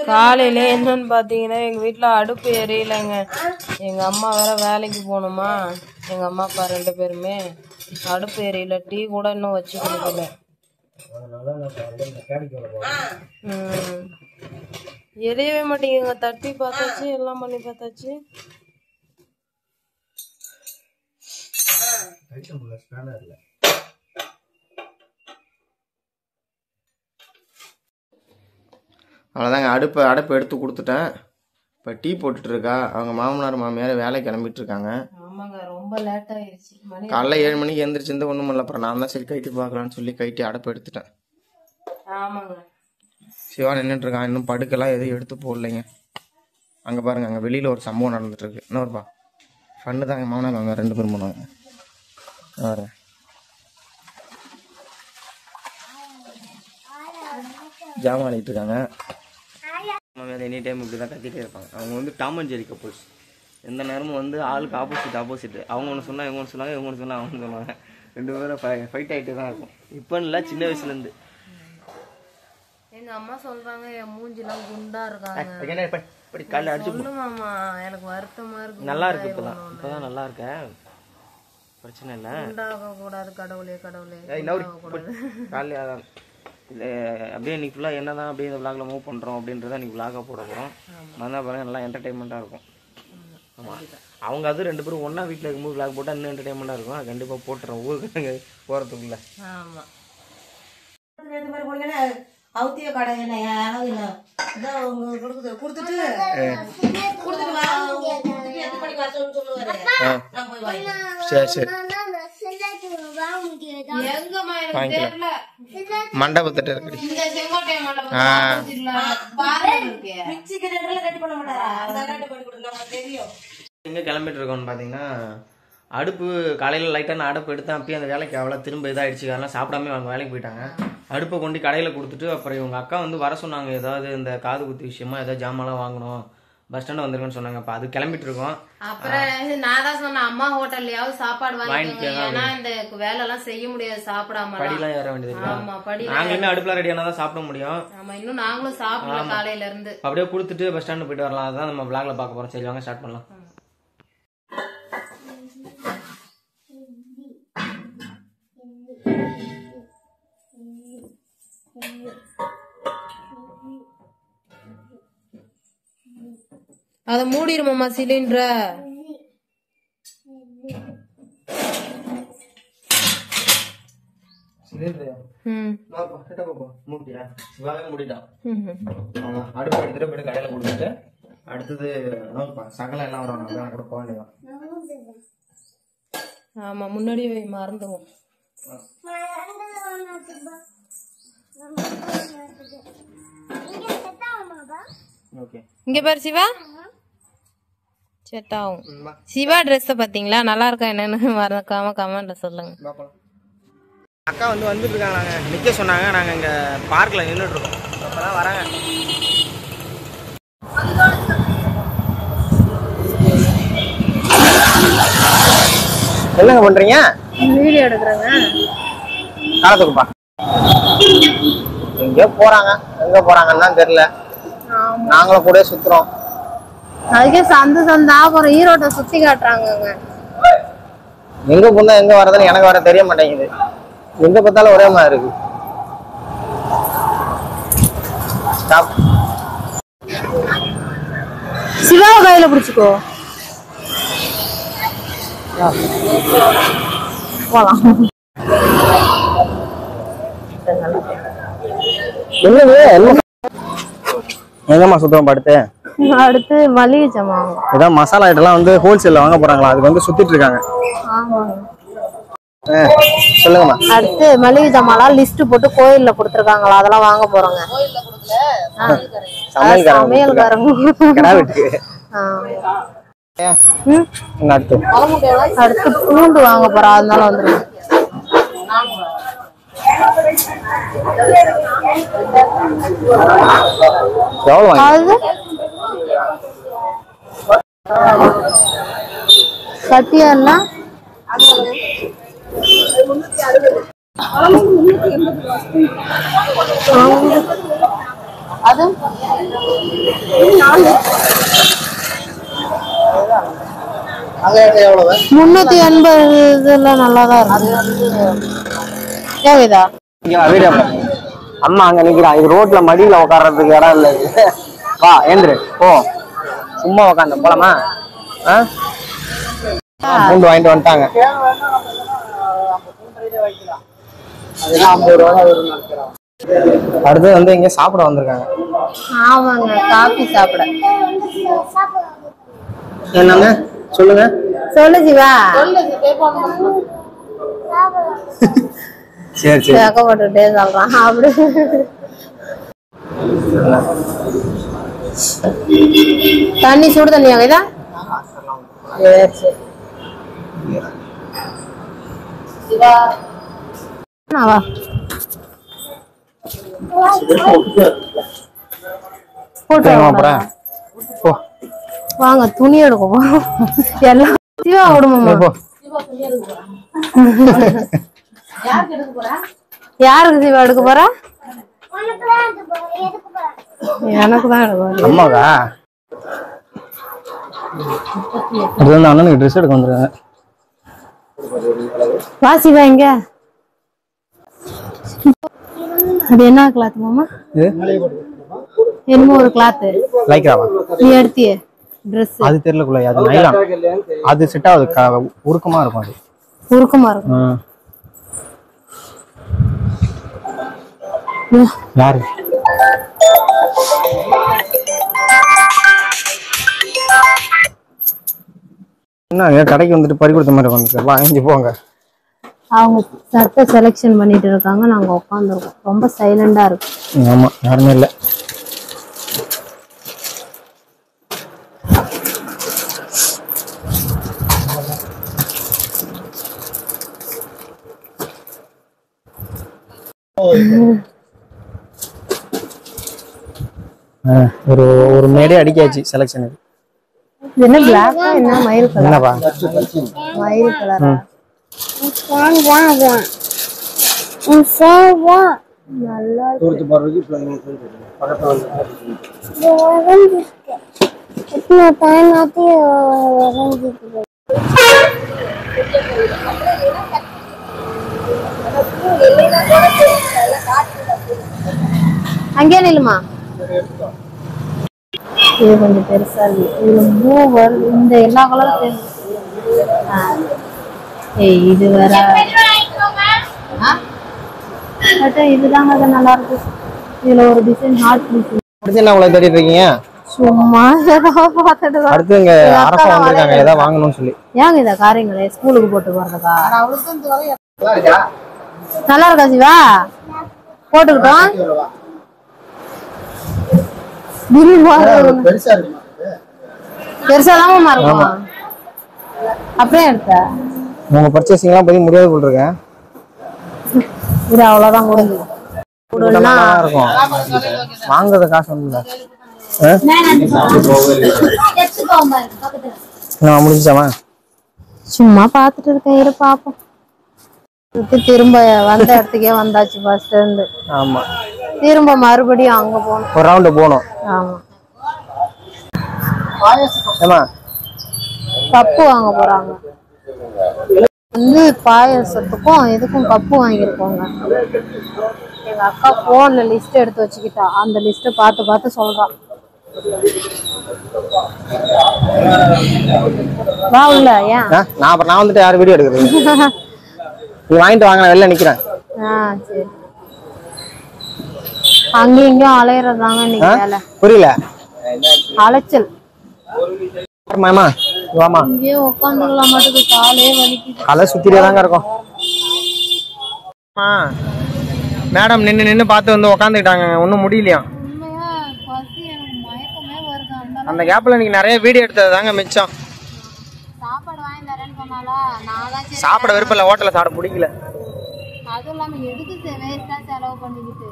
காலையில என்னன்னு பாத்தீங்கன்னா எங்க வீட்டுல அடுப்பு எரியலைங்க. எங்க அம்மா வேற வேலைக்கு போகணுமா. எங்க அம்மா அப்பா 2 பேருமே அடுப்பு எரியல. டீ கூட இன்னும் வச்சு கொடுக்கல. எரியவே மாட்டேங்குங்க. தட்டி பார்த்தாச்சு, எல்லாம் பண்ணி பார்த்தாச்சு. அவ்வளோதாங்க. அடுப்பு எடுத்து கொடுத்துட்டேன். இப்போ டீ போட்டுட்டு இருக்கா. அவங்க மாமனார் மாமியார் வேலை கிளம்பிட்டு இருக்காங்க. ஆமாங்க, ரொம்ப லேட் ஆயிடுச்சு. காலைல 7 மணிக்கு எழுந்திரிச்சிருந்து ஒன்றும் இல்லை. அப்புறம் நான் தான் சரி கைட்டு பார்க்கலான்னு சொல்லி கைட்டி அடுப்பு எடுத்துட்டேன். ஆமாங்க. சிவா நின்றுட்டு இருக்கான். இன்னும் படுக்கெல்லாம் எதுவும் எடுத்து போடலைங்க. அங்கே பாருங்க, அங்கே வெளியில் ஒரு சம்பவம் நடந்துட்டு இருக்கு. இன்னொருப்பா ஃபன்னு தாங்க. மாமனார் மாமியார் 2 பேரும் போனாங்க. பாருங்க, ஜாமான் ஆகிட்டு இருக்காங்க. மாமியார் எனி டைம் இப்படி தான் கத்திட்டே இருப்பாங்க. அவங்க வந்து டாம் அண்ட் ஜெரி கப்புள்ஸ். எந்த நேரமும் வந்து ஆளுக்கு ஆப்போசிட். அவங்க ஒன்று சொன்னால் இவங்க ஒன்று சொன்னாங்க, இவங்க ஒன்று சொன்னால் அவங்க சொன்னாங்க. 2 பேரும் ஃபைட் ஆகிட்டே தான் இருக்கும். இப்போ இல்லை, சின்ன வயசுலேருந்து. எங்க அம்மா சொல்றாங்க என் மூஞ்சிலாம் குண்டா இருக்காங்க. காலைல அடிச்சு மாமா, எனக்கு வருத்தமா இருக்கு. நல்லா இருக்கு. இப்பதான் நல்லா இருக்கேன். பிரச்சனை இல்லை. குண்டாக கூடாது. கடவுளே காலைல அப்படியே இன்னைக்கு ஃபுல்லாக என்ன தான் அப்படியே இந்த விளாக்ல மூவ் பண்ணுறோம் அப்படின்றத இன்னைக்கு விளாக போட போகிறோம். வந்தால் பாருங்க, நல்லா என்டர்டைன்மெண்ட்டாக இருக்கும். ஆமாம், அவங்க அது 2 பேரும் ஒன்றா வீட்டில் இருக்கும்போது விளாக் போட்டால் இன்னும் என்டர்டைன்மெண்ட்டாக இருக்கும். அது கண்டிப்பாக போட்டுறோம் ஊருக்கு போகிறதுக்குள்ள. ஆமாம், அவுத்திய கடை என்ன கொடுத்துட்டு சரி மண்டபத்திட்ட இருக்கு. எங்க கிளம்பிட்டு இருக்கோம்னு பாத்தீங்கன்னா, அடுப்பு காலையில லைட்டா நான் அடுப்பு எடுத்தேன். அப்பயே அந்த வேலைக்கு அவ்வளோ திரும்ப இதாகிடுச்சு. அதெல்லாம் சாப்பிடாம அவங்க வேலைக்கு போயிட்டாங்க. அடுப்பை கொண்டு கடையில் கொடுத்துட்டு அப்புறம் இவங்க அக்கா வந்து வர சொன்னாங்க. ஏதாவது இந்த காது குத்து விஷயமா ஏதாவது ஜாமான்லாம் வாங்கணும், பஸ் ஸ்டாண்ட் வந்துருக்குன்னு சொன்னாங்க. அப்போ அது கிளம்பிட்டு இருக்கோம். அப்புறம் நான் தான் சொன்னேன், அம்மா ஹோட்டல்லையாவது சாப்பாடு வாங்கிக்கோங்க. ஏன்னா இந்த வேலை எல்லாம் செய்ய முடியாது சாப்பிடாம. படிலாம் ஏற வேண்டியது. ஆமா, படி நாங்களுமே அடுப்புல ரெடியானா தான் சாப்பிட முடியும். ஆமா, இன்னும் நாங்களும் சாப்பிடல காலையில இருந்து. அப்படியே கொடுத்துட்டு பஸ் ஸ்டாண்ட் போயிட்டு வரலாம். அதான் நம்ம விளாக்ல பார்க்க போறோம். சரி வாங்க ஸ்டார்ட் பண்ணலாம். அத மூடிருமாமா சிலிண்டர. அடுப்பு எடுத்துட்டு போயிட்டு கடையில கொடுத்துட்டு அடுத்தது சகலம் எல்லாம் வரும் கூட போக வேண்டியதான். ஆமா, முன்னாடியே மறந்துடும். இங்க பாரு சிவா, செட் ஆகும். சிவா ட்ரெஸ் பாத்தீங்களா, நல்லா இருக்கா என்னன்னு மறக்காம கமெண்ட்ல சொல்லுங்க. அக்கா வந்துட்டு இருக்காங்க. நாங்க நிக்க சொன்னாங்க. நாங்க இங்க பார்க்ல நின்றுட்டு இருக்கோம். அப்பதான் வராங்க. என்னங்க பண்றீங்க? வீடியோ எடுக்கறாங்க. காலத்துக்குப்பா எங்க போறாங்க, எங்க போறாங்கன்னு தான் தெரியல. நாங்களும் கூட சுத்துறோம். அதுக்கே சந்தா அப்புறம் ஈரோட்டை சுத்தி காட்டுறாங்க. எங்க போனா எங்க வர்றதுன்னு எனக்கு வர தெரிய மாட்டேங்குது. எங்க பார்த்தாலும் ஒரே மாதிரி இருக்கு. சிவா கையில பிடிச்சுக்கோ, போலாம். எங்கம்மா சுத்தம் படுத்து அடுத்து மளிகை ஜாமான் ஏதாவது மசாலா ஐட்டம்லாம் வந்து ஹோல்சேல்ல வாங்க போறாங்களா, அதுக்கு வந்து சுத்திட்டு இருக்காங்க. சொல்லுங்கம்மா. அடுத்து மளிகை ஜாமான் லிஸ்ட் போட்டு கோயில்ல கொடுத்துருக்காங்களா, அதெல்லாம் வாங்க போறோங்க. சமையல்காரங்க அடுத்து பூண்டு வாங்க போறோம், அதனால வந்துருங்க. சட்டியா இல்ல அது 380 நல்லா தான் இருக்கு. ஏவிதா வீடியோ அம்மா அங்க நிக்கிறான். இது ரோட்ல மடியில உட்கார்றதுக்கு இடம் இல்லை. வா ஏந்திரு போ. சும்மா உட்காந்து போலாமா? பூண்டு வாங்கிட்டு வந்துட்டாங்க. அடுத்து வந்து இங்க சாப்பிட வந்திருக்காங்க. ஆமாங்க, காபி சாப்பிட. என்னங்க சொல்லுங்க. சொல்லு ஜீவா. சரி சரி கேட்கப்பட்டுட்டே சொல்றான் அப்படி. தண்ணி சுடு தண்ணியா இதா? சரி வாங்க துணி எடுக்க எல்லாம் விடுமா. யாருக்கு ஜீவா எடுக்க போற? எனக்கு தான் எடுக்க. அம்மாவா? அண்ணனுக்கு ட்ரெஸ் எடுக்க வந்துருக்காங்க. வாசிவா இங்க அது என்ன கிளாத் மாமா? என்னமோ ஒரு கிளாத் லைக்ராவா? நீ எடுத்தியே Dress. அது தெரியலக்குள்ள. அது நைலான். அது செட் ஆகுது. உருக்கமா இருக்கும். அது உருக்கமா இருக்கும். யாரு? என்ன கடைக்கு வந்துட்டு பறி கொடுத்த மாதிரி வந்துருக்கு. வாங்கி போங்க. அவங்க சட்டை செலக்ஷன் பண்ணிட்டு இருக்காங்க. நாங்க உட்காந்துருக்கோம். ரொம்ப சைலண்டா இருக்கு. ஆமா, யாருமே இல்லை. ஒரு மேடே அடிக்காச்சு செலக்ஷனுக்கு. என்ன பிளாக் என்ன மயில் கலர்? என்னப்பா மயில் கலர். நல்லா அங்கே நில்லுமா. இது கொஞ்சம் பெருசா இருக்கு. இது மூவர் இந்த எல்லா கலரும் இது வேற. இதுதாங்க அது நல்லா இருக்கு. இதுல ஒரு டிசைன் ஹார்ட் டிசைன். அடுத்து என்ன உங்களை தேடிட்டு இருக்கீங்க? சும்மா ஏதோ பார்த்துட்டு. அடுத்து இங்க அரசா வந்திருக்காங்க ஏதாவது வாங்கணும்னு சொல்லி. ஏங்க இத காரியங்களே ஸ்கூலுக்கு போட்டு போறதுக்கா? நல்லா இருக்கா சிவா? போட்டுக்கிட்டோம். பெருசாதான் இருக்கும். அப்படியே எடுத்த உங்க பர்ச்சேசிங் எல்லாம் போய் முடியாது போல் இருக்கேன். இது அவ்வளவுதான் முடிஞ்சு. வாங்குறது காசு வந்து முடிஞ்சாமா? சும்மா பாத்துட்டு இருக்கேன். இரு பாப்போம். திரும்ப வந்த இடத்துக்கே வந்தாச்சு ஃபர்ஸ்ட் இருந்து. ஆமா, திரும்ப மறுபடியும் அங்க போகணும். ஒரு ரவுண்ட் போகணும். ஆமா, ஏமா கப்பு வாங்க போறாங்க. வந்து பாயசத்துக்கும் இதுக்கும் கப்பு வாங்கியிருக்கோங்க. எங்க அக்கா போன்ல லிஸ்ட் எடுத்து வச்சுக்கிட்டா. அந்த லிஸ்ட பார்த்து பார்த்து சொல்றான். வா உள்ள. ஏன் நான் வந்துட்டு யாரும் வீடியோ எடுக்கிறது? நீ வாங்கிட்டு வாங்க, வெளில நிக்கிறேன். சரி. அங்கேயும் இங்கேயும் அலையறதாங்க நீங்க வேலை. புரியல. அலைச்சல். மாமா வாமா. இங்கே உட்காந்துக்கலாம் மாட்டுக்கு. காலே வலிக்குது. காலை சுத்திட்டே தாங்க இருக்கும். மேடம் நின்னு பார்த்து வந்து உட்காந்துக்கிட்டாங்க. ஒன்றும் முடியலையா? அந்த கேப்ல நீங்க நிறைய வீடியோ எடுத்தது தாங்க மிச்சம். சாப்பாடு வாங்கி தரேன்னு சொன்னாலா? சாப்பிட விருப்பம் இல்லை. ஹோட்டல்ல சாப்பிட பிடிக்கல. அதுவும் இல்லாம எதுக்கு வேஸ்டா செலவு பண்ணிக்கிட்டு?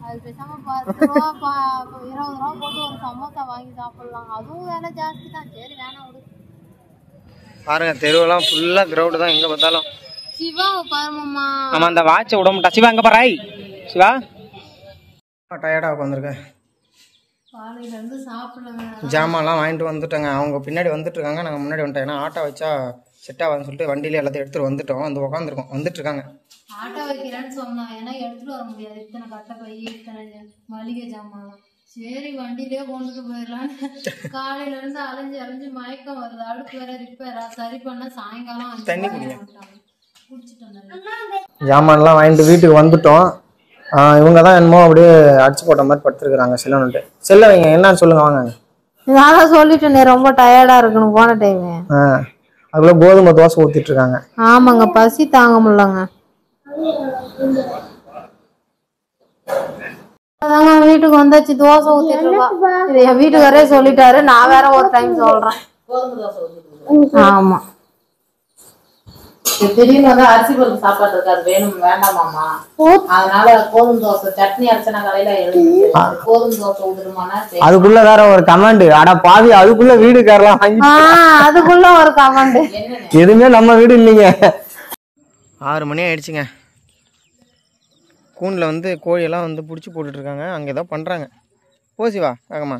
அது பேசாம 10 ரூபா 20 ரூபா போட்டு ஒரு சமோசா வாங்கி சாப்பிடலாம். அதுவும் வேலை ஜாஸ்தி தான். சரி வேணாம் விடு. பாருங்க தெருவெல்லாம் ஃபுல்லா கிரவுண்ட் தான் எங்க பார்த்தாலும். சிவா பாருமாமா. நம்ம அந்த வாட்சை விட மாட்டா. சிவா எங்க பாரு. சிவா டயர்டா உட்காந்துருக்கேன். காலையிலேருந்து சாப்பிடலங்க. ஜாமான்லாம் வாங்கிட்டு வந்துட்டோங்க. அவங்க பின்னாடி வந்துட்டு இருக்காங்க, நாங்கள் முன்னாடி வந்துட்டோம். ஏன்னா ஆட்டோ வச்சா செட் ஆகாதுன்னு சொல்லிட்டு வண்டியில எல்லாத்தையும் எடுத்துகிட்டு வந்துட்டோம். வந்து உட்காந்துருக்கோம், வந்துட்டு இருக்காங்க. ஆட்டோ வைக்கிறேன்னு சொன்னாங்க, ஏன்னா எடுத்துகிட்டு வர முடியாது இத்தனை கட்டை பை இத்தனை மளிகை ஜாமான். சரி வண்டியிலே கொண்டுட்டு போயிடலான்னு காலையிலேருந்து அலைஞ்சு அலைஞ்சு மயக்கம் வருது. அடுப்பு வேற ரிப்பேரா, சரி பண்ண சாயங்காலம் தண்ணி குடிங்க. குடிச்சிட்டு வந்தேன். ஜாமான்லாம் வாங்கிட்டு வீட்டுக்கு வந்துட்டோம். இவங்க தான் என்னமோ அப்படியே அடிச்சு போட்ட மாதிரி படுத்துருக்குறாங்க. செல்லணுன்ட்டு செல்ல வைங்க, என்னன்னு சொல்லுங்க வாங்க. நான் சொல்லிட்டேன் ரொம்ப டயர்டா இருக்கணும் போன டைம். அதுக்குள்ள கோதுமை தோசை ஊத்திட்டு இருக்காங்க. ஆமாங்க, பசி தாங்க முடியலங்க. அதாங்க வீட்டுக்கு வந்தாச்சு, தோசை ஊத்திட்டு இருக்கா. இது என் வீட்டுக்காரே சொல்லிட்டாரு, நான் வேற ஒரு டைம் சொல்றேன். ஆமா, திடீர்னு வந்து அரிசி பருப்பு சாப்பாடு இருக்காது, வேணும் வேண்டாமாமா, அதனால கோதுமை தோசை சட்னி அரைச்சனா கடையில எழுதி கோதுமை தோசை ஊதுருமானா. அதுக்குள்ள வேற ஒரு கமெண்ட், அட பாவி அதுக்குள்ள வீடுக்காரலாம் வாங்கி. அதுக்குள்ள ஒரு கமெண்ட், எதுவுமே நம்ம வீடு இல்லைங்க. 6 மணி ஆயிடுச்சுங்க. கூண்டில் வந்து கோழியெல்லாம் வந்து பிடிச்சி போட்டுட்டு இருக்காங்க. அங்கே ஏதோ பண்ணுறாங்க. போசிவா வேகமா.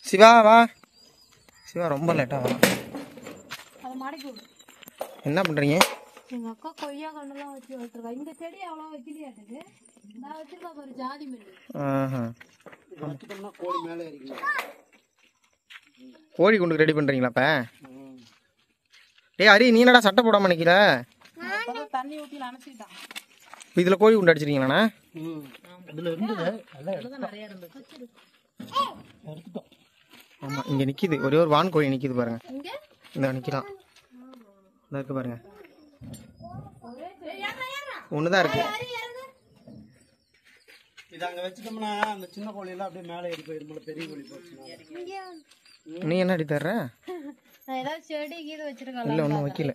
சிவா வா. சிவா ரொம்ப லேட்டா வா. என்ன பண்றீங்க? எங்க அக்கா கொய்யா கண்ணெல்லாம் வச்சு வச்சிருக்கா. இந்த செடி அவ்வளோ வைக்கலையாட்டுக்கு, நான் வச்சிருக்கா பாரு ஜாதி மல்லி. கோழி குண்டுக்கு ரெடி பண்றீங்களா இப்ப? டேய் ஹரி, நீ என்னடா சட்டை போடாம நிக்கிற? தண்ணி ஊத்தி அணைச்சிட்டான். இதுல கோழி குண்டு அடிச்சிருக்கீங்களாண்ணா? இதுல இருந்தது நிறைய இருந்துச்சு. ஆமா, இங்க நிக்குது ஒரே ஒரு வான் கோழி நிக்குது பாருங்க. இந்த நிக்கலாம், இந்த இருக்கு பாருங்க, ஒண்ணுதான் இருக்கு. இது அங்க வச்சிட்டோம்னா அந்த சின்ன கோழி எல்லாம் அப்படியே மேலே ஏறி போயிடும், பெரிய கோழி போச்சு. நீ என்ன அடி தர்ற? நான் ஏதாவது செடி கீது வச்சிருக்கேன். இல்ல ஒன்றும் வைக்கல.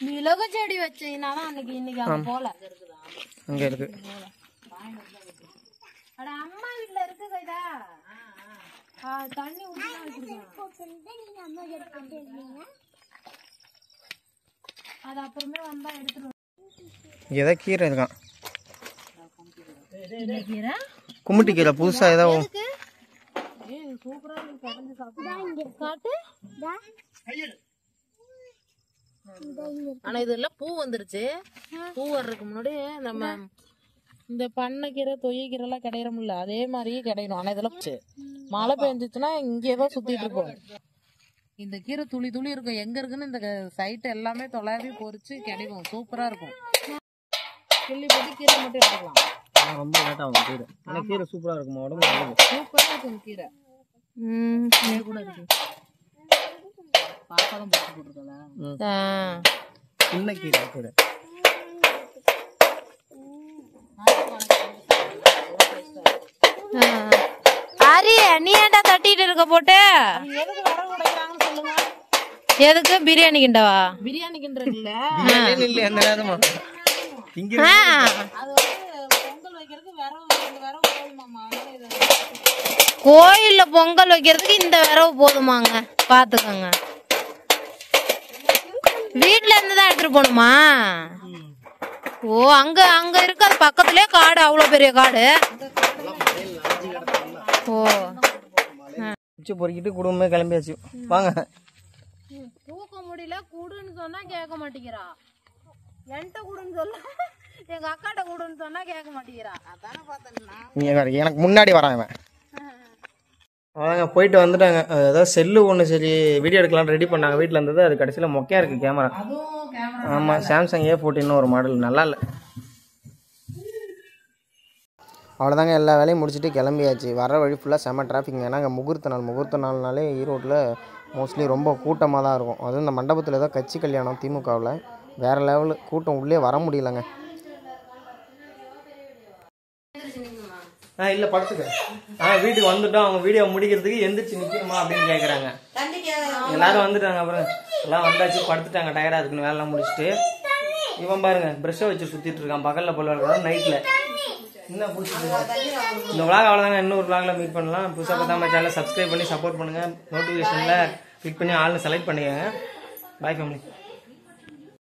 மிளகு செடி வச்சீங்கன்னா அன்னைக்கு இன்னைக்கு அங்க போல அங்க இருக்கு. அட அம்மா வீட்ல இருக்கு கைதா. தண்ணி ஊத்தி வச்சிருக்கேன். அது அப்புறமே வந்தா எடுத்துட்டு. ஏதோ கீரை இருக்கான், கீரை கும்மிட்டி கீரை புதுசா ஏதோ. சூப்பரா இருக்கு, கடைஞ்சு சாப்பிடுங்க. காட்டு. ஆனா இதெல்லாம் பூ வந்துருச்சு. பூ வர்றதுக்கு முன்னாடி நம்ம இந்த பண்ணைக்கீரை தொய்யக்கீரை எல்லாம் கிடையிறோம்ல, அதே மாதிரியே கிடைக்கணும். ஆனா இதெல்லாம் மழை பெஞ்சிச்சுன்னா இங்கேதான் சுத்திட்டு இருக்கோம். இந்த கீரை துளி துளி இருக்கும், எங்க இருக்குன்னு இந்த சைட் எல்லாமே தொலைவி பொறிச்சு கிடைக்கும். சூப்பரா இருக்கும். கிள்ளி போட்டு கீரை மட்டும் எடுத்துக்கலாம். ரொம்ப லேட் ஆகும் கீரை. ஆனா கீரை சூப்பரா இருக்கும், உடம்பு சூப்பரா இருக்கும் கீரை. கூட இருக்கு. பாப்பாதான் போட்டு போட்டுருக்கல சின்ன கீரை கீரை. ஹரி, நீ ஏன்டா தட்டிட்டு இருக்க போட்டு? எதுக்கு? பிரியாணி கிண்டவா? பிரியாணி கிண்டது இல்ல, அந்த நேரமா அது வந்து பொங்கல் வைக்கிறதுக்கு விரவு போதுமாமா. கோயில்ல பொங்கல் வைக்கிறதுக்கு இந்த விரவு போதுமாங்க, பாத்துக்கோங்க. வீட்டுல இருந்துதான் எடுத்துட்டு போகணுமா? ஓ, அங்க அங்க இருக்க பக்கத்துலயே காடு, அவ்வளவு பெரிய காடு. ஓ, பொறுக்கிட்டு குடும்பமே கிளம்பியாச்சு. வாங்க. தூக்க முடியல, குடுன்னு சொன்னா கேட்க மாட்டேங்கிறா. என்கிட்ட குடுன்னு சொல்ல, எங்க அக்காட்ட குடுன்னு சொன்னா கேட்க மாட்டேங்கிறா. அதானே பார்த்தேன். எனக்கு முன்னாடி வரான் இவன். அவங்க போயிட்டு வந்துட்டாங்க. அதாவது செல்லு ஒன்று சரி வீடியோ எடுக்கலாம் ரெடி பண்ணாங்க, வீட்டில் இருந்தது. அது கடைசியில் மொக்கையாக இருக்குது கேமரா. ஆமாம், சாம்சங் A14 ஒரு மாடல், நல்லா இல்லை. அவ்வளோதாங்க, எல்லா வேலையும் முடிச்சுட்டு கிளம்பியாச்சு. வர வழி ஃபுல்லாக செம்ம டிராஃபிக். ஏன்னா அங்கே முகூர்த்த நாள்னாலே ஈரோட்டில் மோஸ்ட்லி ரொம்ப கூட்டமாக தான் இருக்கும். அதுவும் இந்த மண்டபத்தில் ஏதோ கட்சி கல்யாணம் திமுகவில், வேறு லெவலு கூட்டம், உள்ளே வர முடியலங்க. இல்லை படுத்துக்க. வீட்டுக்கு வந்துட்டோம். அவங்க வீடியோ முடிக்கிறதுக்கு எந்திரிச்சு நிற்கணுமா அப்படின்னு கேட்குறாங்க. எல்லாரும் வந்துட்டாங்க. அப்புறம் எல்லாம் வந்தாச்சு, படுத்துட்டாங்க, டயர்டாக இருக்குன்னு வேலைலாம் முடிச்சுட்டு. இவன் பாருங்க ப்ரெஷ்ஷை வச்சு சுத்திட்டு இருக்கான் பகல்ல பல் விளக்குறான் நைட்ல என்ன பிடிச்சிட்டு இந்த vlog அவ்வளோதாங்க. இன்னொரு vlogல மீட் பண்ணலாம். புதுசாக பார்த்தாம சேனலை சப்ஸ்கிரைப் பண்ணி சப்போர்ட் பண்ணுங்க. நோட்டிஃபிகேஷன்ல கிளிக் பண்ணி ஆள்னு செலக்ட் பண்ணிக்கோங்க. பாய் ஃபேமிலி.